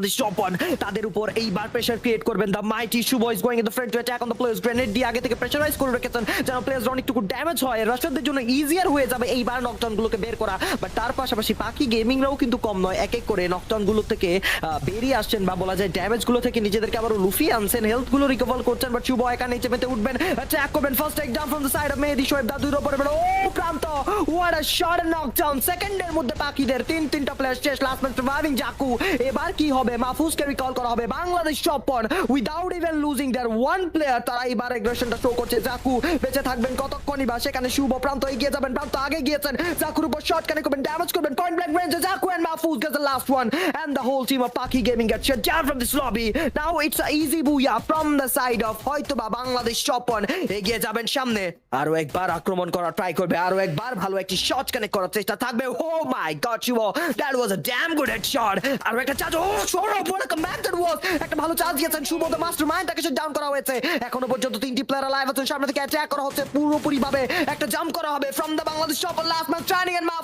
the shop on তাদের উপর এইবার প্রেসার ক্রিয়েট করবেন the mighty Shubho is going in the front to attack on the players grenade দিয়ে আগে থেকে প্রেসারাইজ করে রেখেছেন যেন প্লেয়ার্স অনেকটুকু ড্যামেজ হয় রাশারদের জন্য ইজিয়ার হয়ে যাবে এইবার নকটাউন গুলোকে বের করা বাট তার পাশাপাশি পাখি গেমিংরাও কিন্তু কম নয় এক এক করে নকটাউন গুলো থেকে বেরিয়ে আসছেন বা বলা যায় ড্যামেজ গুলো থেকে নিজেদেরকে আবার লুফিয়ে আনছেন হেলথ গুলো রিকভার করছেন বাট শুভ একা নিচে পেতে উঠবেন অ্যাটাক করবেন first take down from the side of Mehedi Shoaib দাদুর উপরে ও ক্রান্ত হোয়াট আ শট নকটাউন সেকেন্ডের মধ্যে পাখিদের তিনটা প্লেয়ার শেষ লাস্ট ম্যান সার্ভাইভিং জাকু এবার কি হবে মাহফুজকে রিকল করা হবে বাংলাদেশ শপন without even losing their one player তারা এবার এগ্রেশনটা শো করছে জাকু বেঁচে থাকবেন কতক্ষণই বা সেখানে শুভ প্রান্ত এগিয়ে যাবেন প্রান্ত আগে গিয়েছেন জাকুর উপর শট কানে করবেন ড্যামেজ করবেন পয়েন্ট ব্ল্যাঙ্ক রেঞ্জে Jaku and Mahfuz gets the last one and the whole team of Pakhi gaming gets shut down from this lobby now it's a easy booyah from the side of হয়তোবা বাংলাদেশ শপন এগিয়ে যাবেন সামনে আরো একবার আক্রমণ করার ট্রাই করবে আরো একবার ভালো একটি শট কানেক্ট করার চেষ্টা থাকবে oh my god Shubho that was a damn good headshot আর একটা charge oh Sourav what a command that was একটা ভালো চার্জ দিয়েছেন শুভ দ্য মাস্টারমাইন্ড তাকে ডাউন করা হয়েছে এখনো পর্যন্ত তিনটি প্লেয়ার লাইভ আছে সামনে থেকে অ্যাটাক করা হচ্ছে পুরোপুরি ভাবে একটা জাম্প করা হবে from the Bangladesh shop last match training and